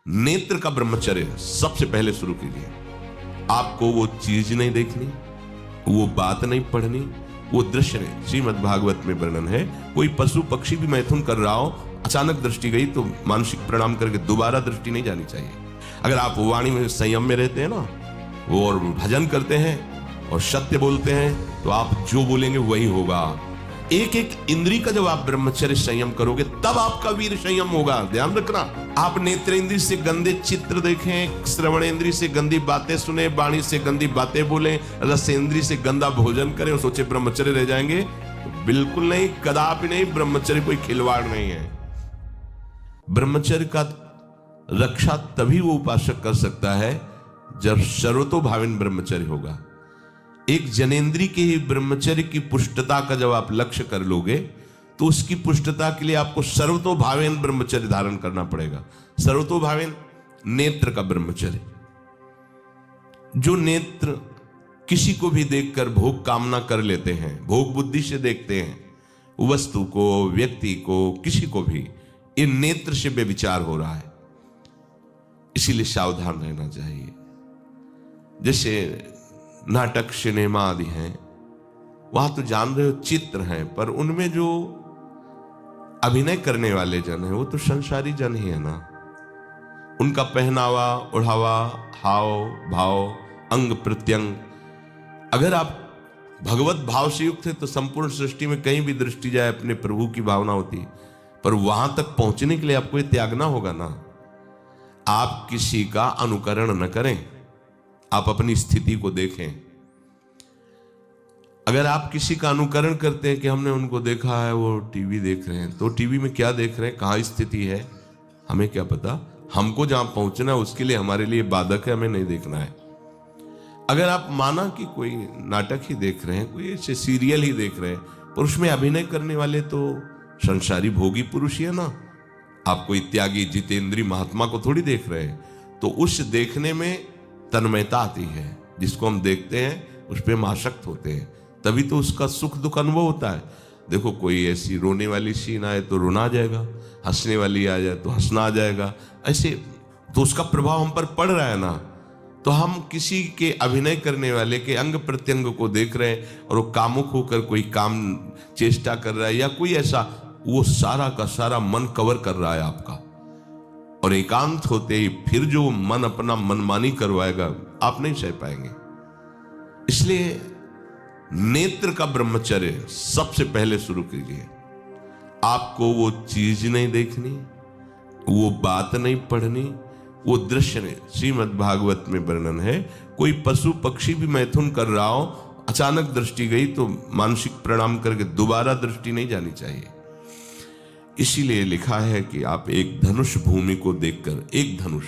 नेत्र का ब्रह्मचर्य सबसे पहले शुरू कीजिए। आपको वो चीज नहीं देखनी, वो बात नहीं पढ़नी, वो दृश्य नहीं। श्रीमद् भागवत में वर्णन है, कोई पशु पक्षी भी मैथुन कर रहा हो, अचानक दृष्टि गई तो मानसिक प्रणाम करके दोबारा दृष्टि नहीं जानी चाहिए। अगर आप वाणी में संयम में रहते हैं ना, वो और भजन करते हैं और सत्य बोलते हैं, तो आप जो बोलेंगे वही होगा। एक एक इंद्री का जब आप ब्रह्मचर्य संयम करोगे तब आपका वीर संयम होगा। ध्यान रखना, आप नेत्रेंद्री से गंदे चित्र देखें, श्रवणेंद्री से गंदी बातें सुने, वाणी से गंदी बातें बोलें, रसेंद्री से गंदा भोजन करें और सोचे ब्रह्मचर्य रह जाएंगे, तो बिल्कुल नहीं, कदापि नहीं। ब्रह्मचर्य कोई खिलवाड़ नहीं है। ब्रह्मचर्य का रक्षा तभी वो उपासक कर सकता है जब सर्वतोभाविन ब्रह्मचर्य होगा। एक जनेंद्री के ही ब्रह्मचर्य की पुष्टता का जब आप लक्ष्य कर लोगे तो उसकी पुष्टता के लिए आपको सर्वतोभावेन ब्रह्मचर्य धारण करना पड़ेगा। सर्वतोभावेन नेत्र का ब्रह्मचर्य, जो नेत्र किसी को भी देखकर भोग कामना कर लेते हैं, भोग बुद्धि से देखते हैं वस्तु को, व्यक्ति को, किसी को भी, ये नेत्र से बेविचार हो रहा है। इसीलिए सावधान रहना चाहिए। जैसे नाटक, सिनेमा आदि हैं, वहां तो जान रहे हो चित्र हैं, पर उनमें जो अभिनय करने वाले जन हैं वो तो संसारी जन ही है ना। उनका पहनावा, ओढ़ावा, हाव भाव, अंग प्रत्यंग, अगर आप भगवत भाव से युक्त है तो संपूर्ण सृष्टि में कहीं भी दृष्टि जाए अपने प्रभु की भावना होती है। पर वहां तक पहुंचने के लिए आपको ये त्यागना होगा ना। आप किसी का अनुकरण न करें, आप अपनी स्थिति को देखें। अगर आप किसी का अनुकरण करते हैं कि हमने उनको देखा है, वो टीवी देख रहे हैं, तो टीवी में क्या देख रहे हैं, कहाँ स्थिति है, हमें क्या पता। हमको जहां पहुंचना है उसके लिए हमारे लिए बाधक है, हमें नहीं देखना है। अगर आप माना कि कोई नाटक ही देख रहे हैं, कोई ऐसे सीरियल ही देख रहे हैं, पर उसमें अभिनय करने वाले तो संसारी भोगी पुरुष ही है ना। आप कोई त्यागी जितेंद्री महात्मा को थोड़ी देख रहे हैं। तो उस देखने में तन्मयता आती है, जिसको हम देखते हैं उस पर हम आसक्त होते हैं, तभी तो उसका सुख दुख अनुभव होता है। देखो, कोई ऐसी रोने वाली सीन आए तो रोना आ जाएगा, हंसने वाली आ जाए तो हंसना आ जाएगा, ऐसे तो उसका प्रभाव हम पर पड़ रहा है ना। तो हम किसी के अभिनय करने वाले के अंग प्रत्यंग को देख रहे हैं और वो कामुक होकर कोई काम चेष्टा कर रहा है या कोई ऐसा, वो सारा का सारा मन कवर कर रहा है आपका। और एकांत होते ही फिर जो मन अपना मनमानी करवाएगा, आप नहीं सह पाएंगे। इसलिए नेत्र का ब्रह्मचर्य सबसे पहले शुरू कीजिए। आपको वो चीज नहीं देखनी, वो बात नहीं पढ़नी, वो दृश्य नहीं। श्रीमद् भागवत में वर्णन है, कोई पशु पक्षी भी मैथुन कर रहा हो, अचानक दृष्टि गई तो मानसिक प्रणाम करके दोबारा दृष्टि नहीं जानी चाहिए। इसीलिए लिखा है कि आप एक धनुष भूमि को देखकर, एक धनुष,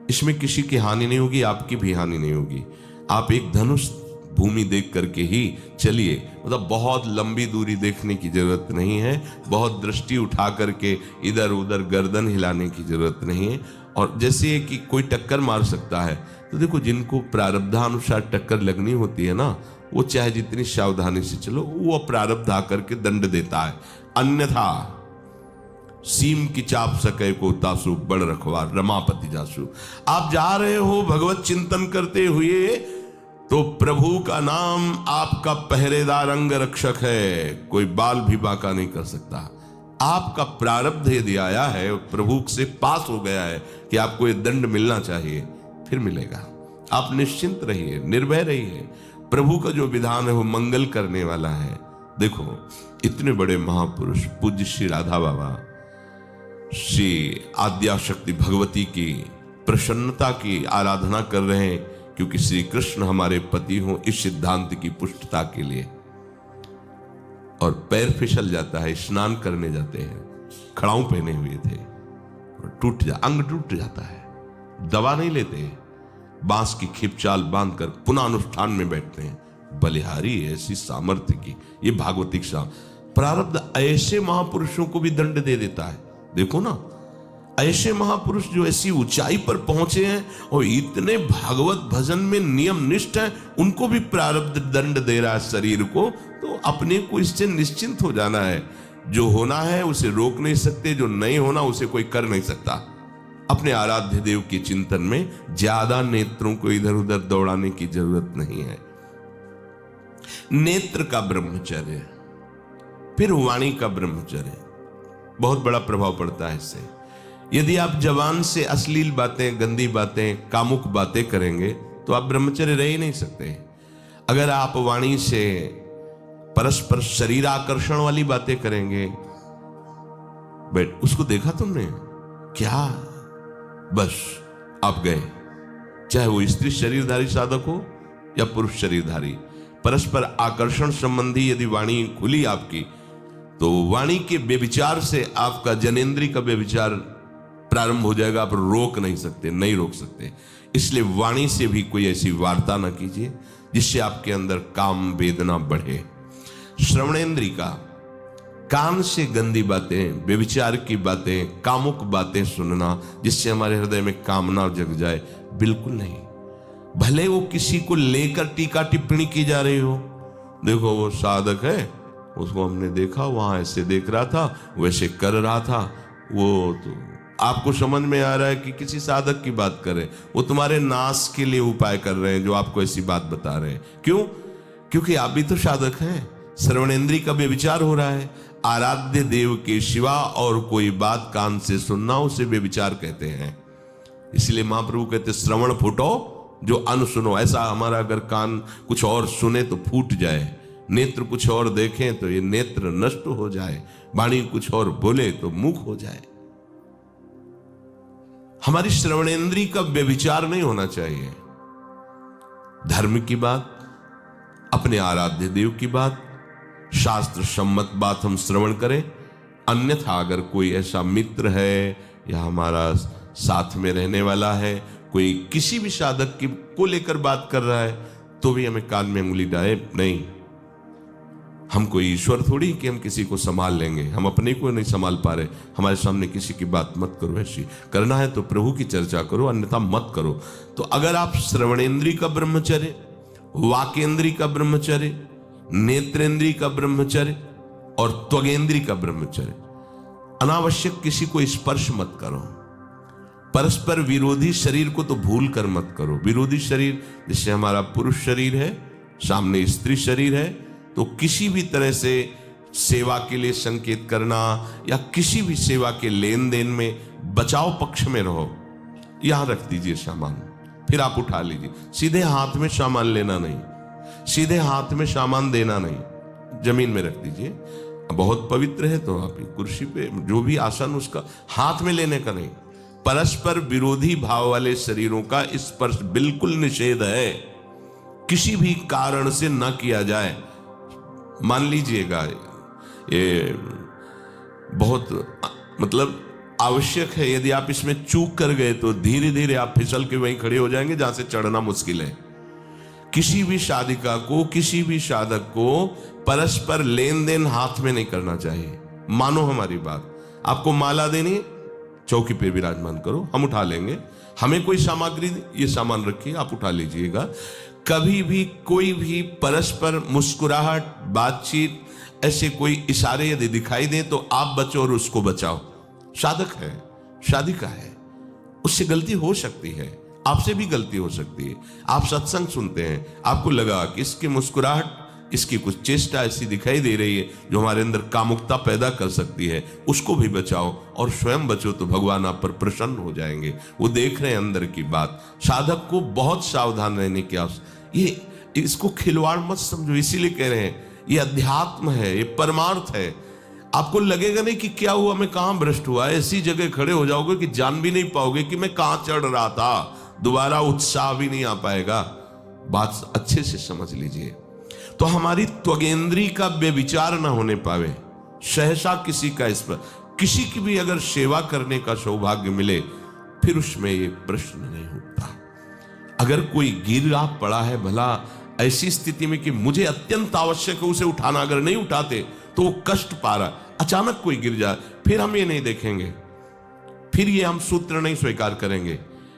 इसमें किसी की हानि नहीं होगी, आपकी भी हानि नहीं होगी। आप एक धनुष भूमि देख करके ही चलिए। मतलब बहुत लंबी दूरी देखने की जरूरत नहीं है, बहुत दृष्टि उठा करके इधर उधर गर्दन हिलाने की जरूरत नहीं है। और जैसे कि कोई टक्कर मार सकता है, तो देखो जिनको प्रारब्धानुसार टक्कर लगनी होती है ना, वो चाहे जितनी सावधानी से चलो, वो प्रारब्ध आकर के दंड देता है। अन्यथा सीम की चाप सके को तासु, बड़ रखवार रमापति जासु। आप जा रहे हो भगवत चिंतन करते हुए, तो प्रभु का नाम आपका पहरेदार अंग रक्षक है, कोई बाल भी बांका नहीं कर सकता। आपका प्रारब्ध यदि आया है, प्रभु से पास हो गया है कि आपको ये दंड मिलना चाहिए, फिर मिलेगा। आप निश्चिंत रहिए, निर्भय रहिए। प्रभु का जो विधान है वो मंगल करने वाला है। देखो, इतने बड़े महापुरुष पूज्य श्री राधा बाबा, श्री आद्याशक्ति भगवती की प्रसन्नता की आराधना कर रहे हैं, क्योंकि श्री कृष्ण हमारे पति हों, इस सिद्धांत की पुष्टता के लिए। और पैर फिसल जाता है, स्नान करने जाते हैं, खड़ाऊ पहने हुए थे और अंग टूट जाता है, दवा नहीं लेते, बांस की खिपचाल बांधकर पुनः अनुष्ठान में बैठते हैं। बलिहारी ऐसी सामर्थ्य की, ये भागवतिक प्रारब्ध ऐसे महापुरुषों को भी दंड दे देता है। देखो ना, ऐसे महापुरुष जो ऐसी ऊंचाई पर पहुंचे हैं और इतने भागवत भजन में नियम निष्ठ हैं, उनको भी प्रारब्ध दंड दे रहा है शरीर को। तो अपने को इससे निश्चिंत हो जाना है। जो होना है उसे रोक नहीं सकते, जो नहीं होना उसे कोई कर नहीं सकता। अपने आराध्य देव के चिंतन में ज्यादा नेत्रों को इधर उधर दौड़ाने की जरूरत नहीं है। नेत्र का ब्रह्मचर्य, फिर वाणी का ब्रह्मचर्य, बहुत बड़ा प्रभाव पड़ता है इससे। यदि आप जबान से अश्लील बातें, गंदी बातें, कामुक बातें करेंगे तो आप ब्रह्मचर्य रह ही नहीं सकते। अगर आप वाणी से परस्पर शरीर आकर्षण वाली बातें करेंगे, बट उसको देखा तुमने क्या, बस आप गए। चाहे वो स्त्री शरीरधारी साधक हो या पुरुष शरीरधारी, परस्पर आकर्षण संबंधी यदि वाणी खुली आपकी, तो वाणी के व्यभिचार से आपका जनेंद्री का व्यभिचार प्रारंभ हो जाएगा। आप रोक नहीं सकते, नहीं रोक सकते। इसलिए वाणी से भी कोई ऐसी वार्ता ना कीजिए जिससे आपके अंदर काम वेदना बढ़े। श्रवणेंद्री का, कान से गंदी बातें, व्यभिचार की बातें, कामुक बातें सुनना जिससे हमारे हृदय में कामना जग जाए, बिल्कुल नहीं। भले वो किसी को लेकर टीका टिप्पणी की जा रही हो, देखो वो साधक है, उसको हमने देखा वहां ऐसे देख रहा था, वैसे कर रहा था, वो तो आपको समझ में आ रहा है कि किसी साधक की बात कर रहे हैं, वो तुम्हारे नाश के लिए उपाय कर रहे हैं जो आपको ऐसी बात बता रहे हैं। क्यों? क्योंकि आप भी तो साधक हैं। श्रवणेंद्री का व्यभिचार हो रहा है। आराध्य देव के सिवा और कोई बात कान से सुनना उसे व्यभिचार कहते हैं। इसलिए महाप्रभु कहते श्रवण फूटो जो अन सुनो। ऐसा हमारा अगर कान कुछ और सुने तो फूट जाए, नेत्र कुछ और देखें तो ये नेत्र नष्ट हो जाए, वाणी कुछ और बोले तो मुख हो जाए। हमारी श्रवणेंद्री का व्यभिचार नहीं होना चाहिए। धर्म की बात, अपने आराध्य देव की बात, शास्त्र सम्मत बात हम श्रवण करें। अन्यथा अगर कोई ऐसा मित्र है या हमारा साथ में रहने वाला है, कोई किसी भी साधक की को लेकर बात कर रहा है, तो भी हमें कान में उंगली डाले नहीं। हम कोई ईश्वर थोड़ी कि हम किसी को संभाल लेंगे, हम अपने को नहीं संभाल पा रहे। हमारे सामने किसी की बात मत करो, ऐसी करना है तो प्रभु की चर्चा करो, अन्यथा मत करो। तो अगर आप श्रवणेंद्री का ब्रह्मचर्य, वाकेंद्री का ब्रह्मचर्य, नेत्रेंद्री का ब्रह्मचर्य और त्वगेंद्री का ब्रह्मचर्य, अनावश्यक किसी को स्पर्श मत करो। परस्पर विरोधी शरीर को तो भूल कर मत करो। विरोधी शरीर जिससे हमारा पुरुष शरीर है, सामने स्त्री शरीर है, तो किसी भी तरह से सेवा के लिए संकेत करना या किसी भी सेवा के लेन देन में बचाव पक्ष में रहो। यहां रख दीजिए सामान, फिर आप उठा लीजिए। सीधे हाथ में सामान लेना नहीं, सीधे हाथ में सामान देना नहीं, जमीन में रख दीजिए। बहुत पवित्र है तो आप कुर्सी पे जो भी आसन, उसका हाथ में लेने का नहीं। परस्पर विरोधी भाव वाले शरीरों का स्पर्श बिल्कुल निषेध है, किसी भी कारण से न किया जाए। मान लीजिएगा ये बहुत मतलब आवश्यक है, यदि आप इसमें चूक कर गए तो धीरे धीरे आप फिसल के वहीं खड़े हो जाएंगे जहां से चढ़ना मुश्किल है। किसी भी साधिका को, किसी भी साधक को परस्पर लेन देन हाथ में नहीं करना चाहिए। मानो हमारी बात, आपको माला देनी, चौकी पे विराजमान करो, हम उठा लेंगे। हमें कोई सामग्री, ये सामान रखिए, आप उठा लीजिएगा। कभी भी कोई भी परस्पर मुस्कुराहट, बातचीत, ऐसे कोई इशारे यदि दिखाई दे तो आप बचो और उसको बचाओ। साधक है, साधिका है, उससे गलती हो सकती है, आपसे भी गलती हो सकती है। आप सत्संग सुनते हैं, आपको लगा कि इसकी मुस्कुराहट, इसकी कुछ चेष्टा ऐसी दिखाई दे रही है जो हमारे अंदर कामुकता पैदा कर सकती है, उसको भी बचाओ और स्वयं बचो, तो भगवान आप पर प्रसन्न हो जाएंगे। वो देख रहे हैं अंदर की बात। साधक को बहुत सावधान रहने की आवश्यकता। ये इसको खिलवाड़ मत समझो, इसीलिए कह रहे हैं ये अध्यात्म है, ये परमार्थ है। आपको लगेगा नहीं कि क्या हुआ, मैं कहां भ्रष्ट हुआ, ऐसी जगह खड़े हो जाओगे कि जान भी नहीं पाओगे कि मैं कहां चढ़ रहा था, दोबारा उत्साह भी नहीं आ पाएगा। बात अच्छे से समझ लीजिए। तो हमारी त्वगेंद्री का व्यभिचार ना होने पावे, सहसा किसी का इस पर, किसी की भी अगर सेवा करने का सौभाग्य मिले, फिर उसमें ये प्रश्न नहीं उठता। अगर कोई गिरा पड़ा है, भला ऐसी स्थिति में कि मुझे अत्यंत आवश्यक है उसे उठाना, अगर नहीं उठाते तो वो कष्ट पा रहा, अचानक कोई गिर जाए, फिर हम ये नहीं देखेंगे, फिर ये हम सूत्र नहीं स्वीकार करेंगे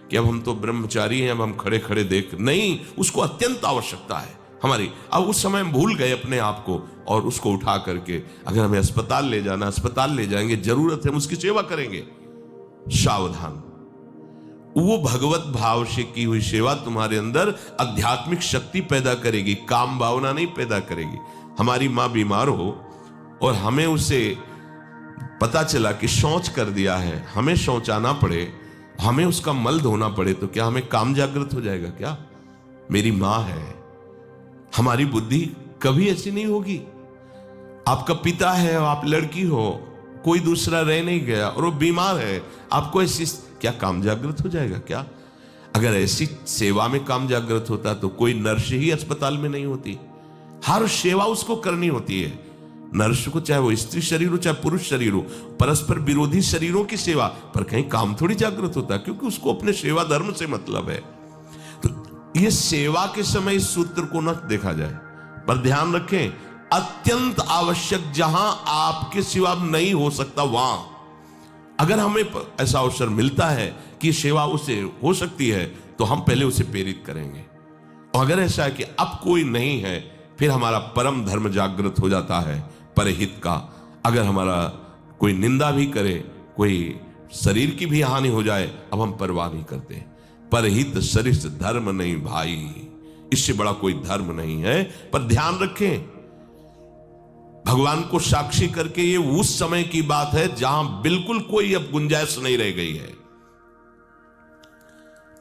कि अब हम तो ब्रह्मचारी हैं, अब हम खड़े खड़े देख नहीं। उसको अत्यंत आवश्यकता है हमारी। अब उस समय हम भूल गए अपने आप को और उसको उठा करके अगर हमें अस्पताल ले जाना, अस्पताल ले जाएंगे, जरूरत है हम उसकी सेवा करेंगे। सावधान, वो भगवत भाव से की हुई सेवा तुम्हारे अंदर आध्यात्मिक शक्ति पैदा करेगी, काम भावना नहीं पैदा करेगी। हमारी माँ बीमार हो और हमें उसे पता चला कि शौच कर दिया है, हमें शौचाना पड़े, हमें उसका मल धोना पड़े, तो क्या हमें काम जागृत हो जाएगा? क्या मेरी माँ है। हमारी बुद्धि कभी ऐसी नहीं होगी। आपका पिता है और आप लड़की हो, कोई दूसरा रह नहीं गया और वो बीमार है, आपको ऐसी क्या काम जागृत हो जाएगा? क्या अगर ऐसी सेवा में काम जागृत होता तो कोई नर्स ही अस्पताल में नहीं होती। हर सेवा उसको करनी होती है, नर्स को, चाहे वो स्त्री शरीर हो चाहे पुरुष शरीर हो, परस्पर विरोधी शरीरों की सेवा, पर कहीं काम थोड़ी जागृत होता है, क्योंकि उसको अपने सेवा धर्म से मतलब है। तो ये सेवा के समय इस सूत्र को न देखा जाए, पर ध्यान रखें, अत्यंत आवश्यक जहां आपके सिवा नहीं हो सकता वहां अगर हमें ऐसा अवसर मिलता है कि सेवा उसे हो सकती है, तो हम पहले उसे प्रेरित करेंगे। और अगर ऐसा है कि अब कोई नहीं है, फिर हमारा परम धर्म जागृत हो जाता है परहित का। अगर हमारा कोई निंदा भी करे, कोई शरीर की भी हानि हो जाए, अब हम परवाह नहीं करते। परहित सरिस धर्म नहीं भाई, इससे बड़ा कोई धर्म नहीं है। पर ध्यान रखें, भगवान को साक्षी करके ये उस समय की बात है जहां बिल्कुल कोई अब गुंजाइश नहीं रह गई है।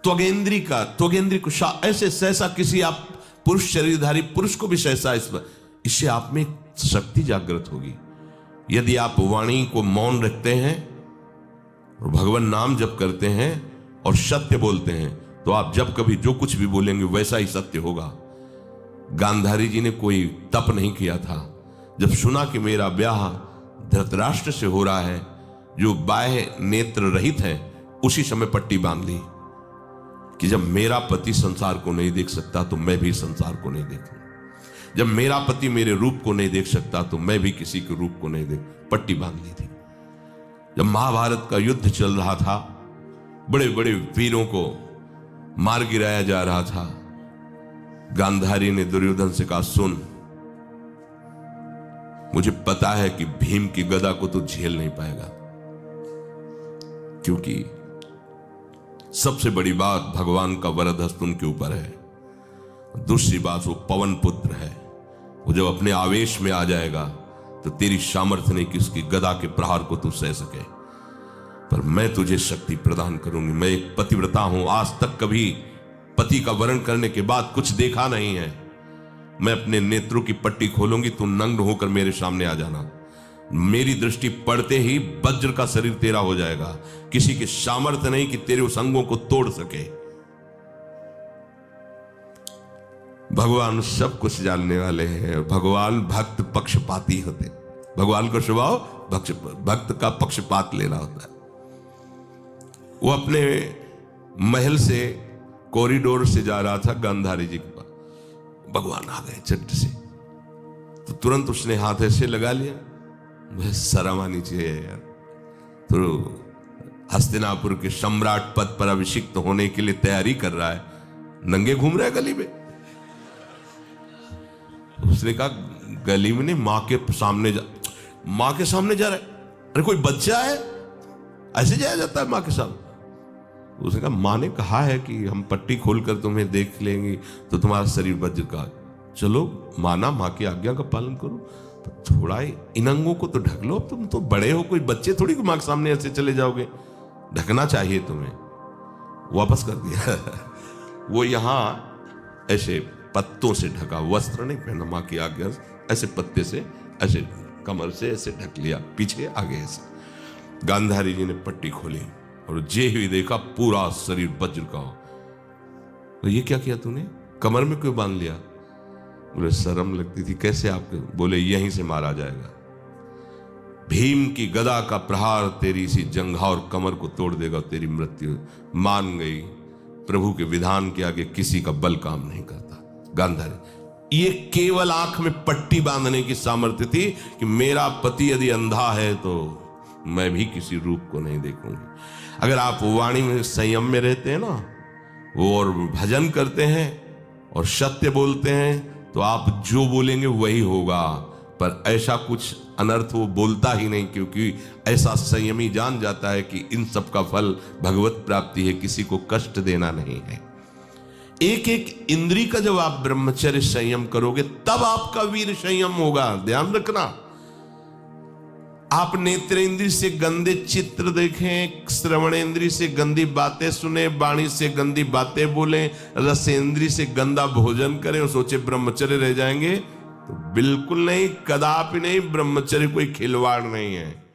त्वगेंद्री को ऐसे सहसा किसी आप पुरुष शरीरधारी पुरुष को भी सहसा इससे आप में शक्ति जागृत होगी। यदि आप वाणी को मौन रखते हैं और भगवान नाम जप करते हैं और सत्य बोलते हैं, तो आप जब कभी जो कुछ भी बोलेंगे वैसा ही सत्य होगा। गांधारी जी ने कोई तप नहीं किया था। जब सुना कि मेरा ब्याह धृतराष्ट्र से हो रहा है, जो बाह्य नेत्र रहित है, उसी समय पट्टी बांध ली कि जब मेरा पति संसार को नहीं देख सकता तो मैं भी संसार को नहीं देखूं। जब मेरा पति मेरे रूप को नहीं देख सकता तो मैं भी किसी के रूप को नहीं देख, पट्टी बांध ली थी। जब महाभारत का युद्ध चल रहा था, बड़े बड़े वीरों को मार गिराया जा रहा था, गांधारी ने दुर्योधन से कहा, सुन, मुझे पता है कि भीम की गदा को तो झेल नहीं पाएगा, क्योंकि सबसे बड़ी बात भगवान का वरद हस्त उनके ऊपर है। दूसरी बात, वो पवन पुत्र है, वो जब अपने आवेश में आ जाएगा तो तेरी सामर्थ्य नहीं कि उसकी गदा के प्रहार को तू सह सके, पर मैं तुझे शक्ति प्रदान करूंगी। मैं एक पतिव्रता हूं, आज तक कभी पति का वरण करने के बाद कुछ देखा नहीं है। मैं अपने नेत्रों की पट्टी खोलूंगी, तू नग्न होकर मेरे सामने आ जाना। मेरी दृष्टि पड़ते ही वज्र का शरीर तेरा हो जाएगा। किसी के सामर्थ्य नहीं कि तेरे उस अंगों को तोड़ सके। भगवान सब कुछ जानने वाले हैं। भगवान भक्त पक्षपाती होते। भगवान का स्वभाव भक्त का पक्षपात लेना होता है। वो अपने महल से कॉरिडोर से जा रहा था गांधारी जी के पास, भगवान आ गए झट से, तो तुरंत उसने हाथ ऐसे लगा लिया, मुझे शर्म आनी चाहिए यार, तो हस्तिनापुर के सम्राट पद पर अभिषिक्त होने के लिए तैयारी कर रहा है, नंगे घूम रहा है गली में। उसने कहा, गली में नहीं, मां के सामने जा रहा है। अरे कोई बच्चा है, ऐसे जाया जाता है मां के सामने? उसने कहा, मां ने कहा है कि हम पट्टी खोलकर तुम्हें देख लेंगे तो तुम्हारा शरीर वज्र का, चलो माना, मां की आज्ञा का पालन करो, तो थोड़ा इन अंगों को तो ढक लो, तुम तो बड़े हो, कोई बच्चे थोड़ी मां के सामने ऐसे चले जाओगे, ढकना चाहिए तुम्हें। वापस कर दिया। वो यहां ऐसे पत्तों से ढका, वस्त्र नहीं पहना, मां की आज्ञा, ऐसे पत्ते से ऐसे कमर से ऐसे ढक लिया, पीछे आगे ऐसे। गांधारी जी ने पट्टी खोली और जे हुई देखा पूरा शरीर वज्र का हो। तो ये क्या किया तूने, कमर में क्यों बांध लिया? बोले शर्म लगती थी। कैसे आपके? बोले यहीं से मारा जाएगा। भीम की गदा का प्रहार तेरी इसी जंघा और कमर को तोड़ देगा, तेरी मृत्यु। मान गई, प्रभु के विधान के आगे किसी का बल काम नहीं करता। गांधारी, ये केवल आंख में पट्टी बांधने की सामर्थ्य थी कि मेरा पति यदि अंधा है तो मैं भी किसी रूप को नहीं देखूंगी। अगर आप वाणी में संयम में रहते हैं ना, वो और भजन करते हैं और सत्य बोलते हैं, तो आप जो बोलेंगे वही होगा। पर ऐसा कुछ अनर्थ वो बोलता ही नहीं, क्योंकि ऐसा संयमी जान जाता है कि इन सब का फल भगवत प्राप्ति है, किसी को कष्ट देना नहीं है। एक एक इंद्री का जब आप ब्रह्मचर्य संयम करोगे तब आपका वीर संयम होगा। ध्यान रखना, आप नेत्रेंद्री से गंदे चित्र देखें, श्रवणेंद्री से गंदी बातें सुने, वाणी से गंदी बातें बोलें, रसेंद्री से गंदा भोजन करें और सोचे ब्रह्मचर्य रह जाएंगे, तो बिल्कुल नहीं, कदापि नहीं। ब्रह्मचर्य कोई खिलवाड़ नहीं है।